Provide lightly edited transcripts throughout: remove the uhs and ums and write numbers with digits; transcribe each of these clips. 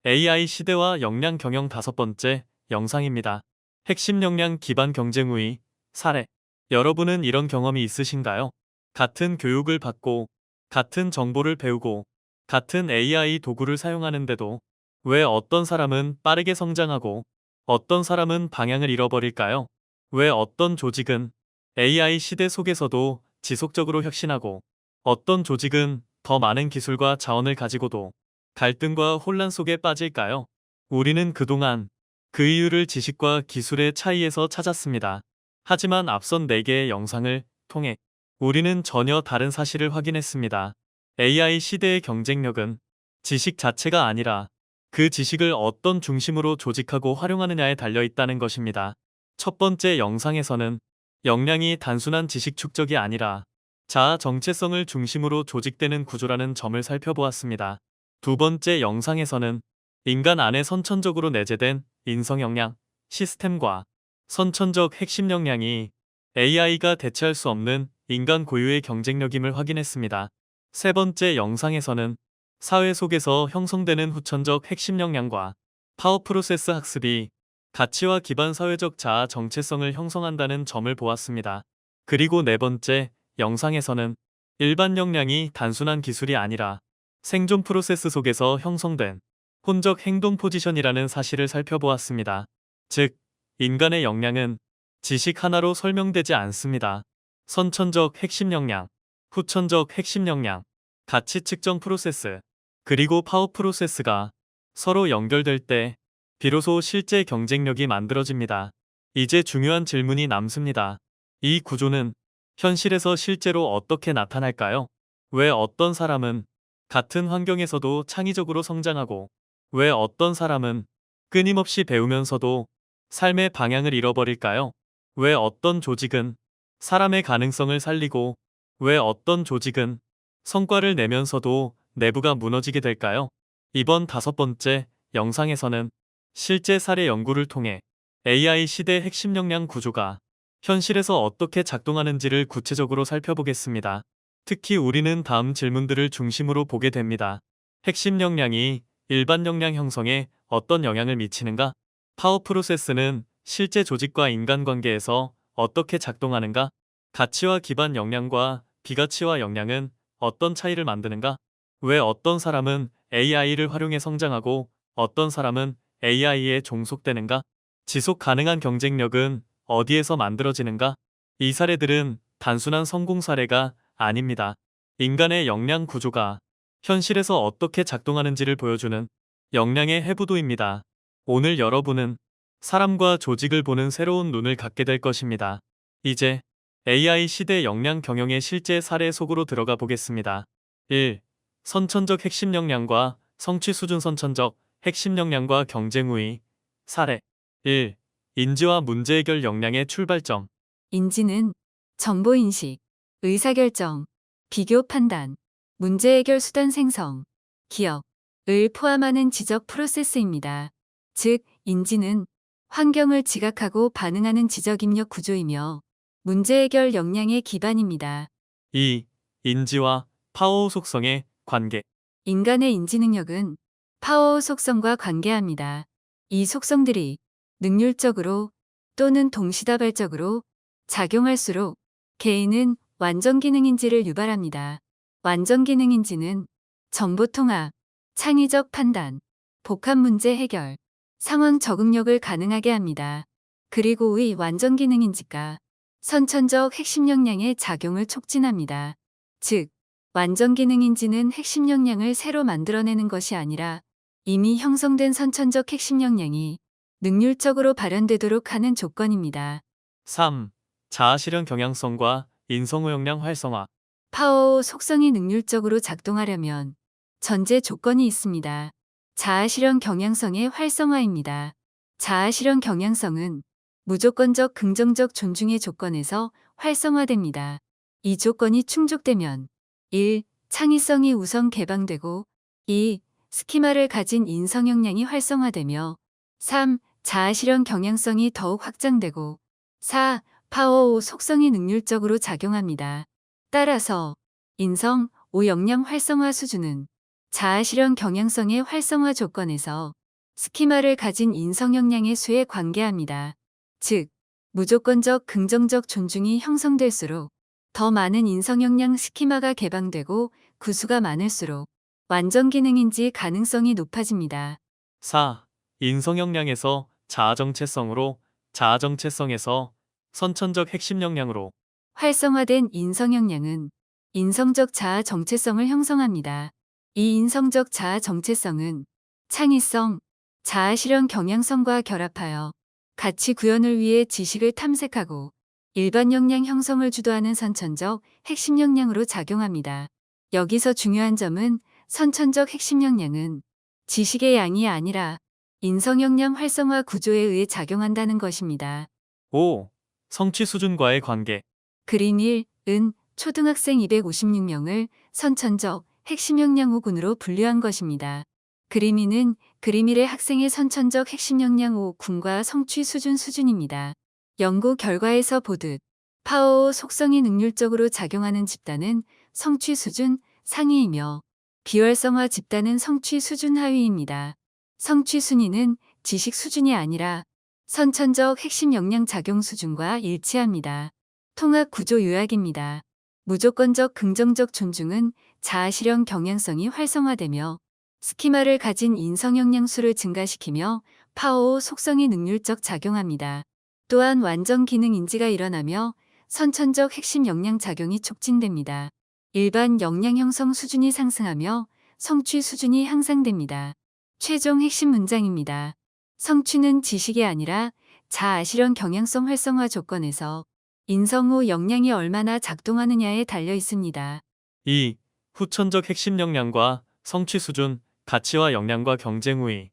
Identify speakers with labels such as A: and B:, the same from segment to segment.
A: AI 시대와 역량 경영 5번째 영상입니다. 핵심 역량 기반 경쟁 우위 사례. 여러분은 이런 경험이 있으신가요? 같은 교육을 받고, 같은 정보를 배우고, 같은 AI 도구를 사용하는데도 왜 어떤 사람은 빠르게 성장하고 어떤 사람은 방향을 잃어버릴까요? 왜 어떤 조직은 AI 시대 속에서도 지속적으로 혁신하고 어떤 조직은 더 많은 기술과 자원을 가지고도 갈등과 혼란 속에 빠질까요? 우리는 그동안 그 이유를 지식과 기술의 차이에서 찾았습니다. 하지만 앞선 4개의 영상을 통해 우리는 전혀 다른 사실을 확인했습니다. AI 시대의 경쟁력은 지식 자체가 아니라 그 지식을 어떤 중심으로 조직하고 활용하느냐에 달려 있다는 것입니다. 첫 번째 영상에서는 역량이 단순한 지식 축적이 아니라 자아 정체성을 중심으로 조직되는 구조라는 점을 살펴보았습니다. 두 번째 영상에서는 인간 안에 선천적으로 내재된 인성 역량, 시스템과 선천적 핵심 역량이 AI가 대체할 수 없는 인간 고유의 경쟁력임을 확인했습니다. 세 번째 영상에서는 사회 속에서 형성되는 후천적 핵심 역량과 파워 프로세스 학습이 가치와 기반 사회적 자아 정체성을 형성한다는 점을 보았습니다. 그리고 네 번째 영상에서는 일반 역량이 단순한 기술이 아니라 생존 프로세스 속에서 형성된 혼적 행동 포지션이라는 사실을 살펴보았습니다. 즉, 인간의 역량은 지식 하나로 설명되지 않습니다. 선천적 핵심 역량, 후천적 핵심 역량, 가치 측정 프로세스, 그리고 파워 프로세스가 서로 연결될 때 비로소 실제 경쟁력이 만들어집니다. 이제 중요한 질문이 남습니다. 이 구조는 현실에서 실제로 어떻게 나타날까요? 왜 어떤 사람은 같은 환경에서도 창의적으로 성장하고, 왜 어떤 사람은 끊임없이 배우면서도 삶의 방향을 잃어버릴까요? 왜 어떤 조직은 사람의 가능성을 살리고, 왜 어떤 조직은 성과를 내면서도 내부가 무너지게 될까요? 이번 5번째 영상에서는 실제 사례 연구를 통해 AI 시대 핵심 역량 구조가 현실에서 어떻게 작동하는지를 구체적으로 살펴보겠습니다. 특히 우리는 다음 질문들을 중심으로 보게 됩니다. 핵심 역량이 일반 역량 형성에 어떤 영향을 미치는가? 파워 프로세스는 실제 조직과 인간관계에서 어떻게 작동하는가? 가치와 기반 역량과 비가치와 역량은 어떤 차이를 만드는가? 왜 어떤 사람은 AI를 활용해 성장하고 어떤 사람은 AI에 종속되는가? 지속 가능한 경쟁력은 어디에서 만들어지는가? 이 사례들은 단순한 성공 사례가 아닙니다. 인간의 역량 구조가 현실에서 어떻게 작동하는지를 보여주는 역량의 해부도입니다. 오늘 여러분은 사람과 조직을 보는 새로운 눈을 갖게 될 것입니다. 이제 AI 시대 역량 경영의 실제 사례 속으로 들어가 보겠습니다. 1. 선천적 핵심 역량과 성취 수준. 선천적 핵심 역량과 경쟁 우위 사례 1. 인지와 문제 해결 역량의 출발점.
B: 인지는 정보인식, 의사결정, 비교 판단, 문제 해결 수단 생성, 기억을 포함하는 지적 프로세스입니다. 즉, 인지는 환경을 지각하고 반응하는 지적 입력 구조이며 문제 해결 역량의 기반입니다.
A: 2. 인지와 파워 속성의 관계.
B: 인간의 인지 능력은 파워 속성과 관계합니다. 이 속성들이 능률적으로 또는 동시다발적으로 작용할수록 개인은 완전 기능인지를 유발합니다. 완전 기능인지는 정보 통합, 창의적 판단, 복합 문제 해결, 상황 적응력을 가능하게 합니다. 그리고 의 완전 기능인지가 선천적 핵심 역량의 작용을 촉진합니다. 즉, 완전 기능인지는 핵심 역량을 새로 만들어내는 것이 아니라 이미 형성된 선천적 핵심 역량이 능률적으로 발현되도록 하는 조건입니다.
A: 3. 자아실현 경향성과 인성우 역량 활성화.
B: 파워 속성이 능률적으로 작동하려면 전제 조건이 있습니다. 자아실현 경향성의 활성화입니다. 자아실현 경향성은 무조건적 긍정적 존중의 조건에서 활성화됩니다. 이 조건이 충족되면 1. 창의성이 우선 개방되고 2. 스키마를 가진 인성 역량이 활성화되며 3. 자아실현 경향성이 더욱 확장되고 4. 파워 속성이 능률적으로 작용합니다. 따라서 인성 5 역량 활성화 수준은 자아실현 경향성의 활성화 조건에서 스키마를 가진 인성 역량의 수에 관계합니다. 즉, 무조건적 긍정적 존중이 형성될수록 더 많은 인성 역량 스키마가 개방되고 구수가 많을수록 완전 기능인지 가능성이 높아집니다.
A: 4. 인성 역량에서 자아 정체성으로, 자아 정체성에서 선천적 핵심 역량으로.
B: 활성화된 인성 역량은 인성적 자아 정체성을 형성합니다. 이 인성적 자아 정체성은 창의성, 자아 실현 경향성과 결합하여 가치 구현을 위해 지식을 탐색하고 일반 역량 형성을 주도하는 선천적 핵심 역량으로 작용합니다. 여기서 중요한 점은 선천적 핵심 역량은 지식의 양이 아니라 인성 역량 활성화 구조에 의해 작용한다는 것입니다.
A: 5. 성취 수준과의 관계.
B: 그림 1, 은 초등학생 256명을 선천적 핵심 역량 5군으로 분류한 것입니다. 그림 2는 그림 1의 학생의 선천적 핵심 역량 5군과 성취 수준입니다. 연구 결과에서 보듯 파워 속성이 능률적으로 작용하는 집단은 성취 수준 상위이며 비활성화 집단은 성취 수준 하위입니다. 성취 순위는 지식 수준이 아니라 선천적 핵심 역량 작용 수준과 일치합니다. 통합 구조 요약입니다. 무조건적 긍정적 존중은 자아 실현 경향성이 활성화되며 스키마를 가진 인성 역량수를 증가시키며 파워 속성이 능률적 작용합니다. 또한 완전 기능 인지가 일어나며 선천적 핵심 역량 작용이 촉진됩니다. 일반 역량 형성 수준이 상승하며 성취 수준이 향상됩니다. 최종 핵심 문장입니다. 성취는 지식이 아니라 자아 실현 경향성 활성화 조건에서 인성 후 역량이 얼마나 작동하느냐에 달려 있습니다.
A: 2. 후천적 핵심 역량과 성취 수준, 가치와 역량과 경쟁 우위.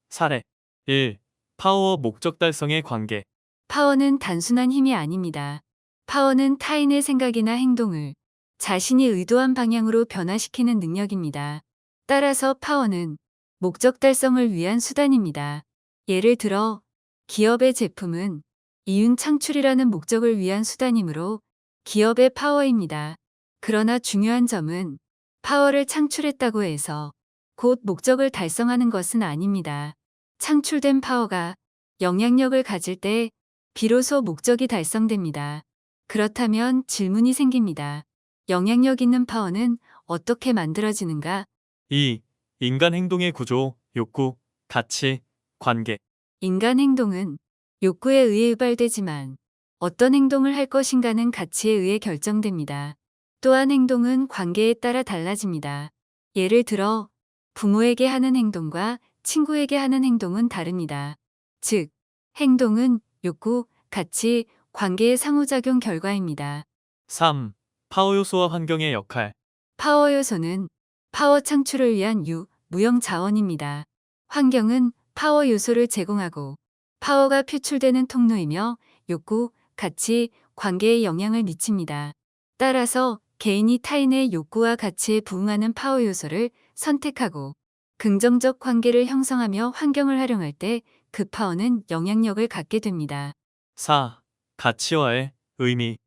A: 사례. 1. 파워 목적 달성의 관계.
B: 파워는 단순한 힘이 아닙니다. 파워는 타인의 생각이나 행동을 자신이 의도한 방향으로 변화시키는 능력입니다. 따라서 파워는 목적 달성을 위한 수단입니다. 예를 들어 기업의 제품은 이윤 창출이라는 목적을 위한 수단이므로 기업의 파워입니다. 그러나 중요한 점은 파워를 창출했다고 해서 곧 목적을 달성하는 것은 아닙니다. 창출된 파워가 영향력을 가질 때 비로소 목적이 달성됩니다. 그렇다면 질문이 생깁니다. 영향력 있는 파워는 어떻게 만들어지는가?
A: 2. 인간 행동의 구조, 욕구, 가치, 관계.
B: 인간 행동은 욕구에 의해 유발되지만 어떤 행동을 할 것인가는 가치에 의해 결정됩니다. 또한 행동은 관계에 따라 달라집니다. 예를 들어 부모에게 하는 행동과 친구에게 하는 행동은 다릅니다. 즉, 행동은 욕구, 가치, 관계의 상호작용 결과입니다.
A: 3. 파워 요소와 환경의 역할.
B: 파워 요소는 파워 창출을 위한 무형 자원입니다. 환경은 파워 요소를 제공하고 파워가 표출되는 통로이며 욕구, 가치, 관계에 영향을 미칩니다. 따라서 개인이 타인의 욕구와 가치에 부응하는 파워 요소를 선택하고 긍정적 관계를 형성하며 환경을 활용할 때 그 파워는 영향력을 갖게 됩니다.
A: 4. 가치와의 의미.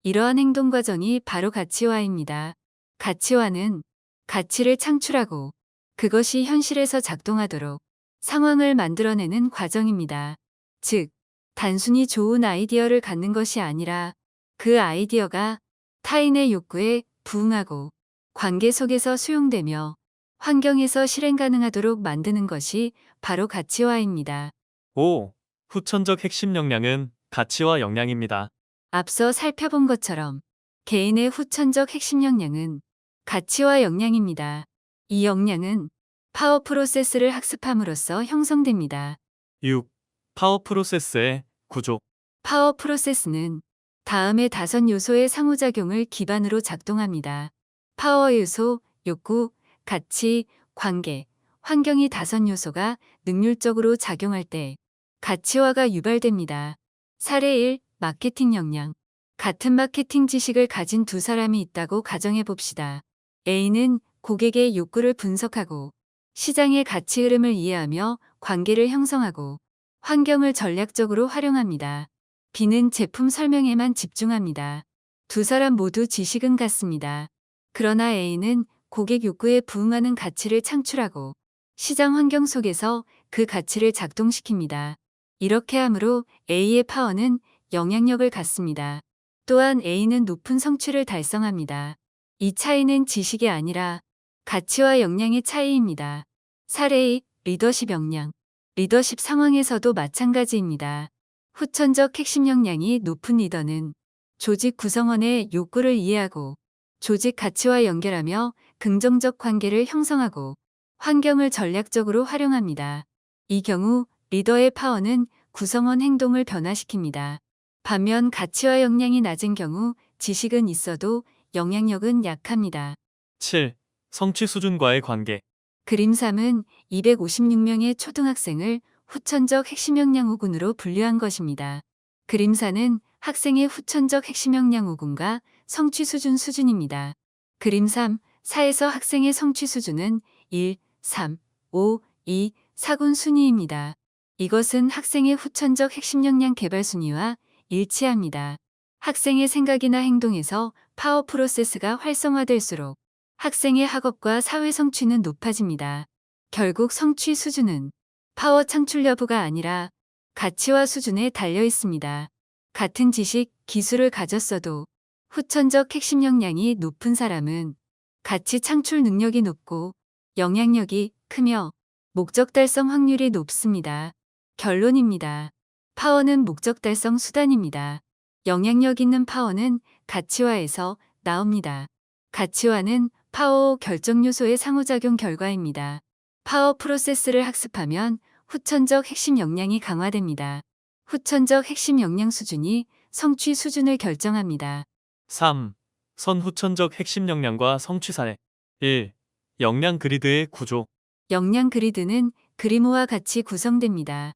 B: 이러한 행동 과정이 바로 가치화입니다. 가치화는 가치를 창출하고 그것이 현실에서 작동하도록 상황을 만들어내는 과정입니다. 즉, 단순히 좋은 아이디어를 갖는 것이 아니라 그 아이디어가 타인의 욕구에 부응하고 관계 속에서 수용되며 환경에서 실행 가능하도록 만드는 것이 바로 가치화입니다.
A: 5. 후천적 핵심 역량은 가치와 역량입니다.
B: 앞서 살펴본 것처럼 개인의 후천적 핵심 역량은 가치와 역량입니다. 이 역량은 파워 프로세스를 학습함으로써 형성됩니다.
A: 6. 파워 프로세스의 구조.
B: 파워 프로세스는 다음의 5 요소의 상호작용을 기반으로 작동합니다. 파워 요소, 욕구, 가치, 관계, 환경이 5 요소가 능률적으로 작용할 때 가치화가 유발됩니다. 사례 1. 마케팅 역량. 같은 마케팅 지식을 가진 두 사람이 있다고 가정해 봅시다. A는 고객의 욕구를 분석하고 시장의 가치 흐름을 이해하며 관계를 형성하고 환경을 전략적으로 활용합니다. B는 제품 설명에만 집중합니다. 두 사람 모두 지식은 같습니다. 그러나 A는 고객 욕구에 부응하는 가치를 창출하고 시장 환경 속에서 그 가치를 작동시킵니다. 이렇게 함으로 A의 파워는 영향력을 갖습니다. 또한 A는 높은 성취를 달성합니다. 이 차이는 지식이 아니라 가치와 역량의 차이입니다. 사례 2. 리더십 역량. 리더십 상황에서도 마찬가지입니다. 후천적 핵심 역량이 높은 리더는 조직 구성원의 욕구를 이해하고 조직 가치와 연결하며 긍정적 관계를 형성하고 환경을 전략적으로 활용합니다. 이 경우 리더의 파워는 구성원 행동을 변화시킵니다. 반면 가치와 역량이 낮은 경우 지식은 있어도 영향력은 약합니다.
A: 7. 성취 수준과의 관계.
B: 그림 3은 256명의 초등학생을 후천적 핵심 역량 5군으로 분류한 것입니다. 그림 4는 학생의 후천적 핵심 역량 5군과 성취 수준입니다. 그림 3, 4에서 학생의 성취 수준은 1, 3, 5, 2, 4군 순위입니다. 이것은 학생의 후천적 핵심 역량 개발 순위와 일치합니다. 학생의 생각이나 행동에서 파워 프로세스가 활성화될수록 학생의 학업과 사회 성취는 높아집니다. 결국 성취 수준은 파워 창출 여부가 아니라 가치와 수준에 달려 있습니다. 같은 지식, 기술을 가졌어도 후천적 핵심 역량이 높은 사람은 가치 창출 능력이 높고 영향력이 크며 목적 달성 확률이 높습니다. 결론입니다. 파워는 목적 달성 수단입니다. 영향력 있는 파워는 가치화에서 나옵니다. 가치화는 파워 결정 요소의 상호작용 결과입니다. 파워 프로세스를 학습하면 후천적 핵심 역량이 강화됩니다. 후천적 핵심 역량 수준이 성취 수준을 결정합니다.
A: 3. 선 후천적 핵심 역량과 성취 사례. 1. 역량 그리드의 구조.
B: 역량 그리드는 그림호와 같이 구성됩니다.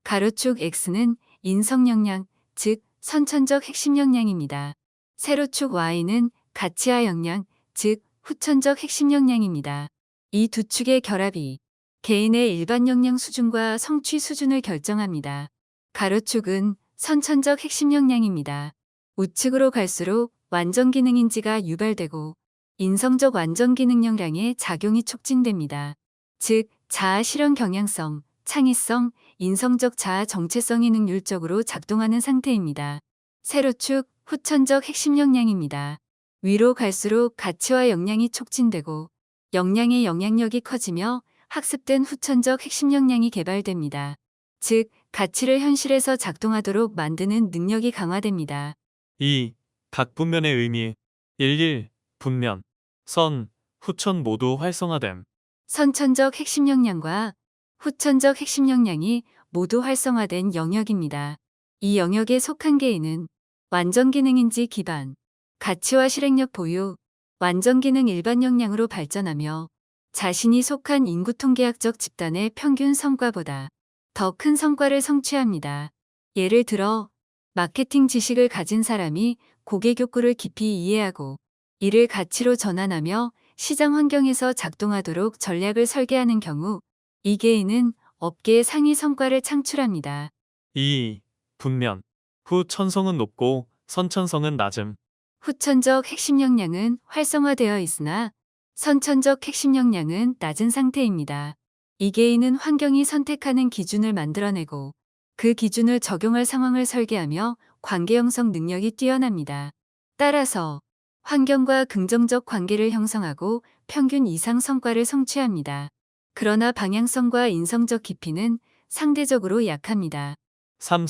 B: 가로축 X는 인성 역량, 즉 선천적 핵심 역량입니다. 세로축 Y는 가치화 역량, 즉 후천적 핵심 역량입니다. 이 두 축의 결합이 개인의 일반 역량 수준과 성취 수준을 결정합니다. 가로축은 선천적 핵심 역량입니다. 우측으로 갈수록 완전 기능 인지가 유발되고 인성적 완전 기능 역량의 작용이 촉진됩니다. 즉, 자아 실현 경향성, 창의성, 인성적 자아 정체성이 능률적으로 작동하는 상태입니다. 세로축 후천적 핵심 역량입니다. 위로 갈수록 가치와 역량이 촉진되고 역량의 영향력이 커지며 학습된 후천적 핵심 역량이 개발됩니다. 즉, 가치를 현실에서 작동하도록 만드는 능력이 강화됩니다.
A: 2. 각 분면의 의미. 1. 분면. 선, 후천 모두 활성화됨.
B: 선천적 핵심 역량과 후천적 핵심 역량이 모두 활성화된 영역입니다. 이 영역에 속한 개인은 완전 기능인지 기반, 가치와 실행력 보유, 완전 기능 일반 역량으로 발전하며 자신이 속한 인구 통계학적 집단의 평균 성과보다 더 큰 성과를 성취합니다. 예를 들어 마케팅 지식을 가진 사람이 고객 욕구를 깊이 이해하고 이를 가치로 전환하며 시장 환경에서 작동하도록 전략을 설계하는 경우 이 개인은 업계의 상위 성과를 창출합니다.
A: 2. 분면. 후천성은 높고 선천성은 낮음.
B: 후천적 핵심 역량은 활성화되어 있으나 선천적 핵심 역량은 낮은 상태입니다. 이 개인은 환경이 선택하는 기준을 만들어내고 그 기준을 적용할 상황을 설계하며 관계 형성 능력이 뛰어납니다. 따라서 환경과 긍정적 관계를 형성하고 평균 이상 성과를 성취합니다. 그러나 방향성과 인성적 깊이는 상대적으로 약합니다.
A: 3.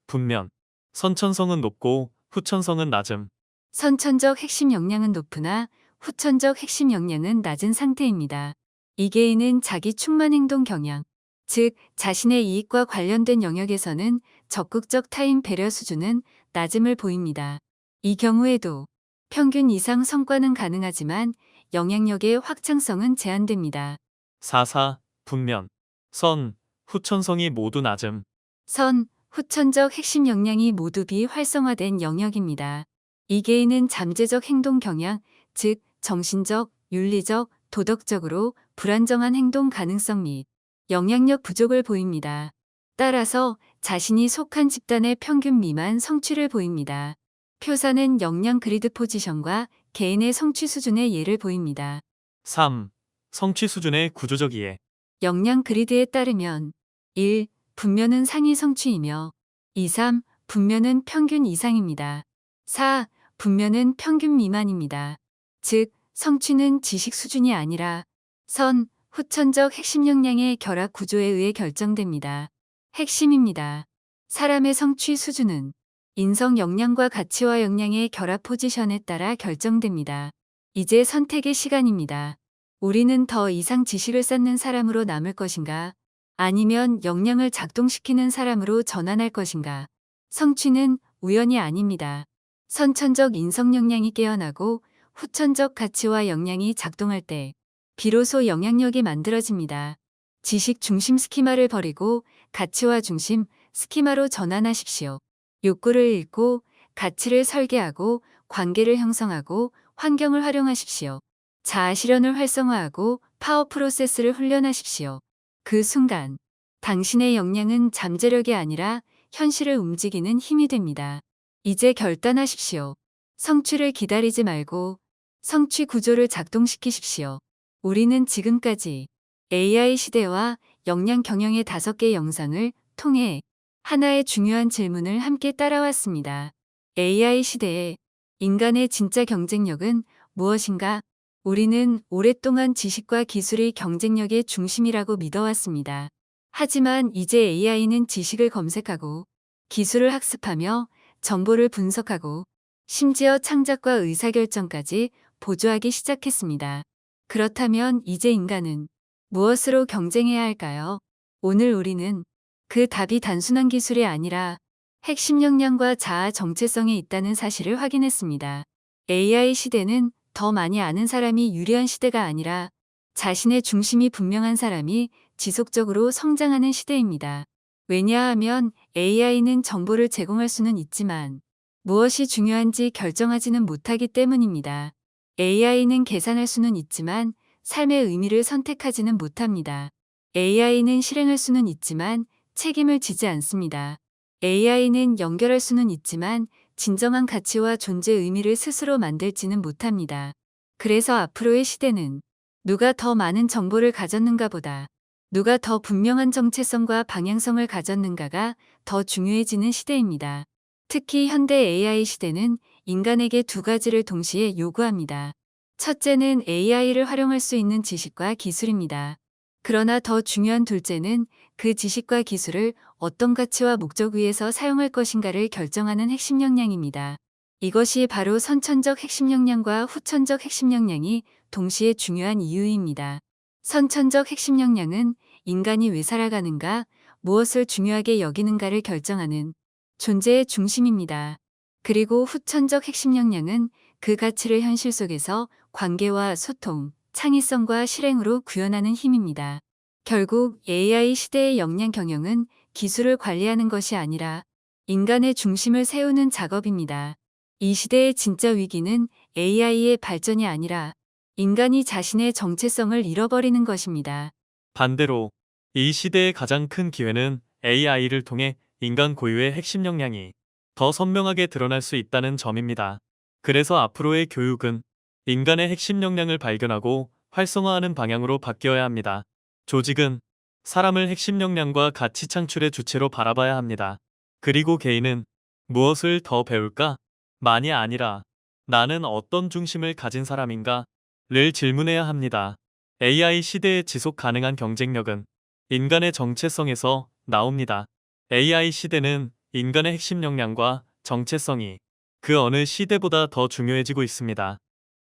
A: 분면. 선천성은 높고 후천성은 낮음.
B: 선천적 핵심 역량은 높으나 후천적 핵심 역량은 낮은 상태입니다. 이 개인은 자기 충만 행동 경향, 즉 자신의 이익과 관련된 영역에서는 적극적 타인 배려 수준은 낮음을 보입니다. 이 경우에도 평균 이상 성과는 가능하지만 영향력의 확장성은 제한됩니다.
A: 4. 분면. 선, 후천성이 모두 낮음.
B: 선, 후천적 핵심 역량이 모두 비활성화된 영역입니다. 이 개인은 잠재적 행동 경향, 즉 정신적, 윤리적, 도덕적으로 불안정한 행동 가능성 및 영향력 부족을 보입니다. 따라서 자신이 속한 집단의 평균 미만 성취를 보입니다. 표사는 역량 그리드 포지션과 개인의 성취 수준의 예를 보입니다.
A: 3. 성취 수준의 구조적 이해.
B: 역량 그리드에 따르면 1. 분면은 상위 성취이며 2, 3. 분면은 평균 이상입니다. 4. 분면은 평균 미만입니다. 즉, 성취는 지식 수준이 아니라 선, 후천적 핵심 역량의 결합 구조에 의해 결정됩니다. 핵심입니다. 사람의 성취 수준은 인성 역량과 가치와 역량의 결합 포지션에 따라 결정됩니다. 이제 선택의 시간입니다. 우리는 더 이상 지식을 쌓는 사람으로 남을 것인가? 아니면 역량을 작동시키는 사람으로 전환할 것인가? 성취는 우연이 아닙니다. 선천적 인성 역량이 깨어나고 후천적 가치와 역량이 작동할 때 비로소 영향력이 만들어집니다. 지식 중심 스키마를 버리고 가치와 중심 스키마로 전환하십시오. 욕구를 잃고 가치를 설계하고 관계를 형성하고 환경을 활용하십시오. 자아 실현을 활성화하고 파워 프로세스를 훈련하십시오. 그 순간 당신의 역량은 잠재력이 아니라 현실을 움직이는 힘이 됩니다. 이제 결단하십시오. 성취를 기다리지 말고 성취 구조를 작동시키십시오. 우리는 지금까지 AI 시대와 역량 경영의 5개 영상을 통해 하나의 중요한 질문을 함께 따라왔습니다. AI 시대에 인간의 진짜 경쟁력은 무엇인가? 우리는 오랫동안 지식과 기술이 경쟁력의 중심이라고 믿어왔습니다. 하지만 이제 AI는 지식을 검색하고 기술을 학습하며 정보를 분석하고 심지어 창작과 의사결정까지 보조하기 시작했습니다. 그렇다면 이제 인간은 무엇으로 경쟁해야 할까요? 오늘 우리는 그 답이 단순한 기술이 아니라 핵심 역량과 자아 정체성에 있다는 사실을 확인했습니다. AI 시대는 더 많이 아는 사람이 유리한 시대가 아니라 자신의 중심이 분명한 사람이 지속적으로 성장하는 시대입니다. 왜냐하면 AI는 정보를 제공할 수는 있지만 무엇이 중요한지 결정하지는 못하기 때문입니다. AI는 계산할 수는 있지만 삶의 의미를 선택하지는 못합니다. AI는 실행할 수는 있지만 책임을 지지 않습니다. AI는 연결할 수는 있지만 진정한 가치와 존재 의미를 스스로 만들지는 못합니다. 그래서 앞으로의 시대는 누가 더 많은 정보를 가졌는가 보다 누가 더 분명한 정체성과 방향성을 가졌는가가 더 중요해지는 시대입니다. 특히 현대 AI 시대는 인간에게 2가지를 동시에 요구합니다. 첫째는 AI를 활용할 수 있는 지식과 기술입니다. 그러나 더 중요한 둘째는 그 지식과 기술을 어떤 가치와 목적 위에서 사용할 것인가를 결정하는 핵심 역량입니다. 이것이 바로 선천적 핵심 역량과 후천적 핵심 역량이 동시에 중요한 이유입니다. 선천적 핵심 역량은 인간이 왜 살아가는가, 무엇을 중요하게 여기는가를 결정하는 존재의 중심입니다. 그리고 후천적 핵심 역량은 그 가치를 현실 속에서 관계와 소통, 창의성과 실행으로 구현하는 힘입니다. 결국 AI 시대의 역량 경영은 기술을 관리하는 것이 아니라 인간의 중심을 세우는 작업입니다. 이 시대의 진짜 위기는 AI의 발전이 아니라 인간이 자신의 정체성을 잃어버리는 것입니다.
A: 반대로 이 시대의 가장 큰 기회는 AI를 통해 인간 고유의 핵심 역량이 더 선명하게 드러날 수 있다는 점입니다. 그래서 앞으로의 교육은 인간의 핵심 역량을 발견하고 활성화하는 방향으로 바뀌어야 합니다. 조직은 사람을 핵심 역량과 가치 창출의 주체로 바라봐야 합니다. 그리고 개인은 무엇을 더 배울까? 만이 아니라 나는 어떤 중심을 가진 사람인가? 를 질문해야 합니다. AI 시대의 지속 가능한 경쟁력은 인간의 정체성에서 나옵니다. AI 시대는 인간의 핵심 역량과 정체성이 그 어느 시대보다 더 중요해지고 있습니다.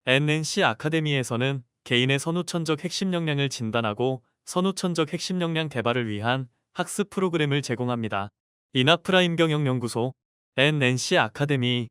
A: NNC 아카데미에서는 개인의 선후천적 핵심 역량을 진단하고 선후천적 핵심 역량 개발을 위한 학습 프로그램을 제공합니다. 이나프라임 경영연구소 NNC 아카데미